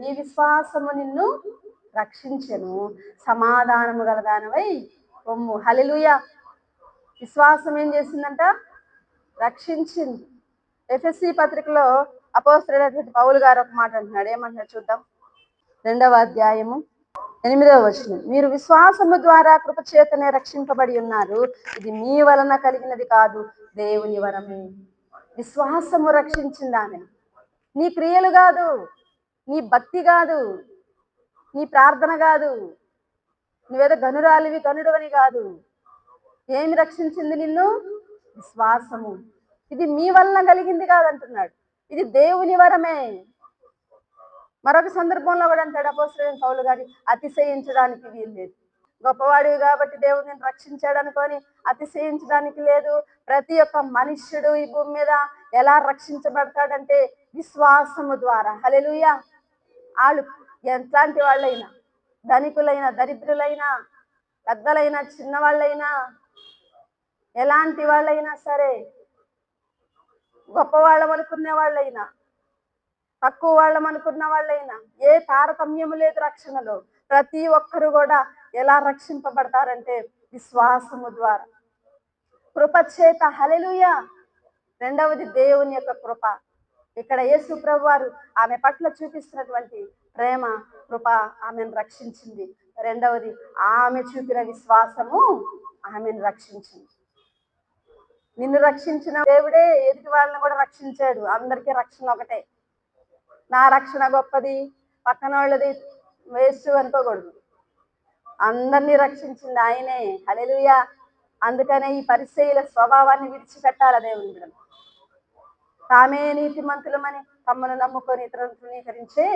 నీ విశ్వాసము నిన్ను రక్షించెను, సమాధానము గలదానవై పొమ్ము. హల్లెలూయా. విశ్వాసం ఏం చేసిందంట? రక్షించింది. ఎఫెసీ పత్రికలో అపోస్తలుడైనటువంటి పౌలు గారు ఒక మాట అంటున్నాడు. ఏమంటున్నాడు చూద్దాం. 2వ అధ్యాయము 8వ వచనం. మీరు విశ్వాసము ద్వారా కృపచేతనే రక్షింపబడి ఉన్నారు, ఇది మీ వలన కలిగినది కాదు, దేవుని వరమే. విశ్వాసము రక్షించింది ఆమె. నీ క్రియలు కాదు, నీ భక్తి కాదు, నీ ప్రార్థన కాదు, నువ్వేదో గనురాలివి గనుడవని కాదు. ఏమి రక్షించింది నిన్ను? విశ్వాసము. ఇది మీ వలన కలిగింది కాదంటున్నాడు, ఇది దేవుని వరమే. మరొక సందర్భంలో కూడా అంటాడు అపోస్తలుడైన పౌలు గారి, అతిశయించడానికి వీలు లేదు. గొప్పవాడివి కాబట్టి దేవుడు నేను రక్షించాడు అనుకొని అతిశయించడానికి లేదు. ప్రతి ఒక్క మనుష్యుడు ఈ భూమి మీద ఎలా రక్షించబడతాడంటే విశ్వాసము ద్వారా. హల్లెలూయా. వాళ్ళు ఎట్లాంటి వాళ్ళైనా, ధనికులైనా దరిద్రులైనా, పెద్దలైనా చిన్నవాళ్ళైనా, ఎలాంటి వాళ్ళైనా సరే, గొప్పవాళ్ళం అనుకునే వాళ్ళైనా తక్కువ వాళ్ళం అనుకున్న వాళ్ళైనా, ఏ తారతమ్యము లేదు రక్షణలో. ప్రతి ఒక్కరు కూడా ఎలా రక్షింపబడతారంటే విశ్వాసము ద్వారా, కృపచేత. హల్లెలూయా. రెండవది దేవుని యొక్క కృప. ఇక్కడ యేసు ప్రభు వారు ఆమె పట్ల చూపిస్తున్నటువంటి ప్రేమ, కృప ఆమెను రక్షించింది. రెండవది ఆమె చూపిన విశ్వాసము ఆమెను రక్షించింది. నిన్ను రక్షించిన దేవుడే ఎదుటి వాళ్ళని కూడా రక్షించాడు. అందరికీ రక్షణ ఒకటే. నా రక్షణ గొప్పది, పక్కన వాళ్ళది వేస్ట్ అనుకోకూడదు. అందరినీ రక్షించింది ఆయనే. హల్లెలూయా. అందుకనే ఈ పరిసయ్యుల స్వభావాన్ని విడిచిపెట్టాలి దేవుని బిడ్డలు. తామే నీతిమంతులమని తమను నమ్ముకొని ఇతరులను తృణీకరించే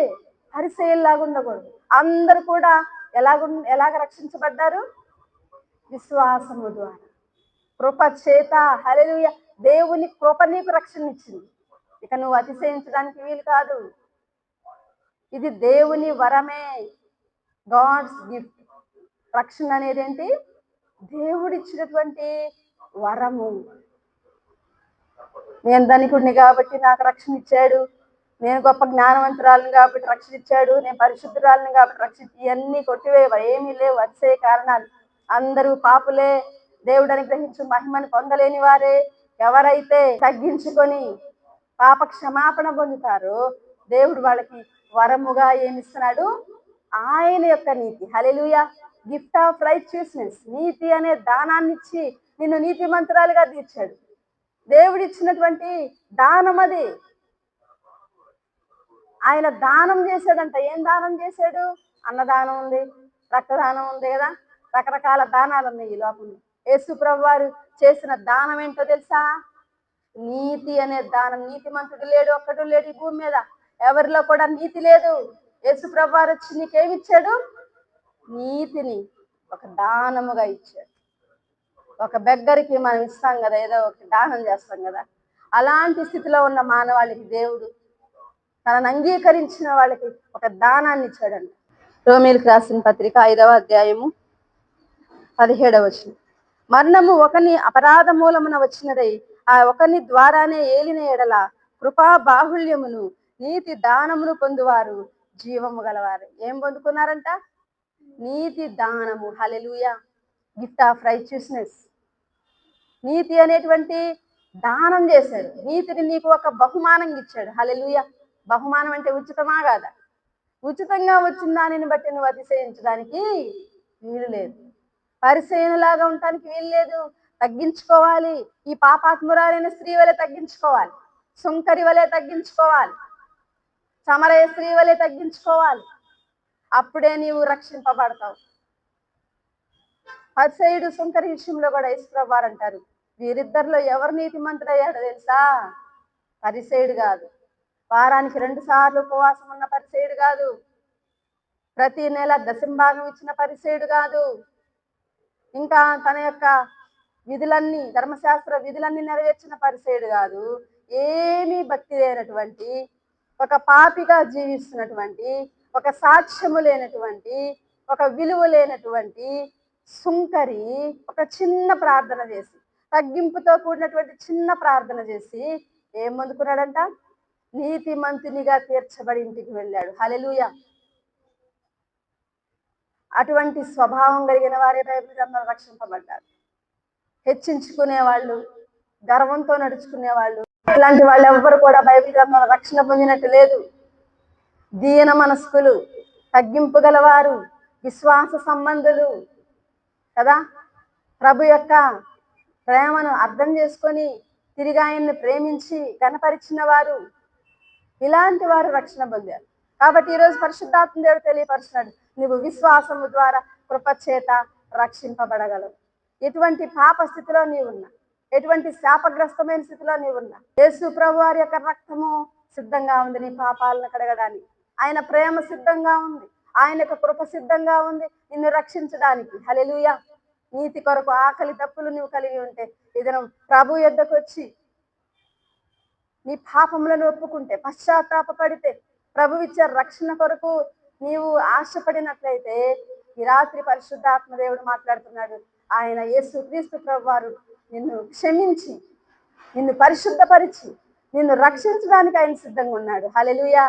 పరిసయ్యుల్లాగా ఉండకూడదు. అందరూ కూడా ఎలాగ రక్షించబడ్డారు? విశ్వాసము ద్వారా, కృప చేత. హల్లెలూయా. దేవుని కృప నీకు రక్షణ ఇచ్చింది. ఇక నువ్వు అతిశయించడానికి వీలు కాదు. ఇది దేవుని వరమే, గాడ్స్ గిఫ్ట్. రక్షణ అనేది ఏంటి? దేవుడిచ్చినటువంటి వరము. నేను ధనికుడిని కాబట్టి నాకు రక్షణ ఇచ్చాడు, నేను గొప్ప జ్ఞానవంతురాలను కాబట్టి రక్షణ ఇచ్చాడు, నేను పరిశుద్ధురాలను కాబట్టి రక్షణ. ఇవన్నీ కొట్టివేవ, ఏమీ లేవు. అతిశయ కారణాలు. అందరూ పాపులే, దేవుడు అనుగ్రహించు మహిమను పొందలేని వారే. ఎవరైతే తగ్గించుకొని పాప క్షమాపణ పొందుతారో దేవుడు వాళ్ళకి వరముగా ఏమిస్తున్నాడు? ఆయన యొక్క నీతి. హల్లెలూయా. గిఫ్ట్ ఆఫ్ రైచియస్నెస్, నీతి అనే దానాన్ని ఇచ్చి నిన్ను నీతిమంతురాలుగా తీర్చాడు. దేవుడిచ్చినటువంటి దానం అది. ఆయన దానం చేశాడంట. ఏం దానం చేశాడు? అన్నదానం ఉంది, రక్తదానం ఉంది కదా, రకరకాల దానాలు ఉన్నాయి ఈ లోకంలో. యేసు ప్రభు వారు చేసిన దానం ఏంటో తెలుసా? నీతి అనే దానం. నీతిమంతుడు లేడు, ఒక్కడు లేడు ఈ భూమి మీద. ఎవరిలో కూడా నీతి లేదు. యేసు ప్రభు వారు వచ్చి నీకేమిచ్చాడు? నీతిని ఒక దానముగా ఇచ్చాడు. ఒక బెగ్గరికి మనం ఇస్తాం కదా, ఏదో ఒక దానం చేస్తాం కదా, అలాంటి స్థితిలో ఉన్న మానవాళికి దేవుడు తనను అంగీకరించిన వాళ్ళకి ఒక దానాన్ని ఇచ్చాడంట. రోమీయులకు రాసిన పత్రిక 5వ అధ్యాయము 17వ వచనం. మరణము ఒకని అపరాధ మూలమున వచ్చినదై ఆ ఒకని ద్వారానే ఏలిన ఎడల కృపా బాహుళ్యమును నీతి దానమును పొందువారు జీవము గలవారు. ఏం పొందుకున్నారంట? నీతి దానము. హల్లెలూయా. Gift of righteousness. నీతి అనేటువంటి దానం చేశాడు. నీతిని నీకు ఒక బహుమానంగా ఇచ్చాడు. హల్లెలూయా. బహుమానం అంటే ఉచితమా కాదా? ఉచితంగా వచ్చిన దానిని బట్టి నువ్వు అతిశయించడానికి వీలు లేదు. పరిశీలనలాగా ఉండటానికి వీలు లేదు. తగ్గించుకోవాలి. ఈ పాపాత్మురాలైన స్త్రీ వలె తగ్గించుకోవాలి, సుంకరి వలె తగ్గించుకోవాలి, సమరయ స్త్రీ వలె తగ్గించుకోవాలి. అప్పుడే నీవు రక్షింపబడతావు. పరిసయ్యుడు సుంకరి విషయంలో కూడా యేసు ప్రభు వారు అంటారు, వీరిద్దరిలో ఎవరు నీతిమంతుడయ్యాడో తెలుసా? పరిసయ్యుడు కాదు. వారానికి 2 సార్లు ఉపవాసం ఉన్న పరిసయ్యుడు కాదు. ప్రతి నెల దశంభాగం ఇచ్చిన పరిసయ్యుడు కాదు. ఇంకా తన యొక్క విధులన్నీ, ధర్మశాస్త్ర విధులన్నీ నెరవేర్చిన పరిసయ్యుడు కాదు. ఏమీ భక్తి లేనటువంటి, ఒక పాపిగా జీవిస్తున్నటువంటి, ఒక సాక్ష్యము లేనటువంటి, ఒక విలువ లేనటువంటి సుంకరి ఒక చిన్న ప్రార్థన చేసి, తగ్గింపుతో కూడినటువంటి చిన్న ప్రార్థన చేసి ఏం పొందుకున్నాడంట? నీతిమంతునిగా తీర్చబడి ఇంటికి వెళ్ళాడు. హల్లెలూయా. అటువంటి స్వభావం కలిగిన వారే బైబిల్ గ్రంథంలో రక్షింపబడ్డారు. హెచ్చించుకునే వాళ్ళు, గర్వంతో నడుచుకునే వాళ్ళు, ఇలాంటి వాళ్ళు ఎవ్వరు కూడా బైబిల్ గ్రంథంలో రక్షణ పొందినట్టు లేదు. దీన మనస్కులు, తగ్గింపు గలవారు, విశ్వాస సంబంధులు కదా, ప్రభు యొక్క ప్రేమను అర్థం చేసుకొని తిరిగి ఆయన్ని ప్రేమించి కనపరిచిన వారు, ఇలాంటి వారు రక్షణ పొందారు. కాబట్టి ఈరోజు పరిశుద్ధాత్మ దేవుడు తెలియపరుస్తున్నాడు, నువ్వు విశ్వాసము ద్వారా కృపచేత రక్షింపబడగలవు. ఎటువంటి పాప స్థితిలో నీవున్నా, ఎటువంటి శాపగ్రస్తమైన స్థితిలో నీవున్నా, యేసు ప్రభు వారి యొక్క రక్తము సిద్ధంగా ఉంది నీ పాపాలను కడగడానికి. ఆయన ప్రేమ సిద్ధంగా ఉంది, ఆయన యొక్క కృప సిద్ధంగా ఉంది నిన్ను రక్షించడానికి. హల్లెలూయా. నీతి కొరకు ఆకలి తప్పులు నువ్వు కలిగి ఉంటే ఈ దినం ప్రభు యొద్దకు వచ్చి నీ పాపములను ఒప్పుకుంటే, పశ్చాత్తాపడితే, ప్రభు ఇచ్చే రక్షణ కొరకు నీవు ఆశపడినట్లయితే ఈ రాత్రి పరిశుద్ధాత్మ దేవుడు మాట్లాడుతున్నాడు. ఆయన యేసు క్రీస్తు ప్రభు వారు నిన్ను క్షమించి, నిన్ను పరిశుద్ధపరిచి, నిన్ను రక్షించడానికి ఆయన సిద్ధంగా ఉన్నాడు. హల్లెలూయా.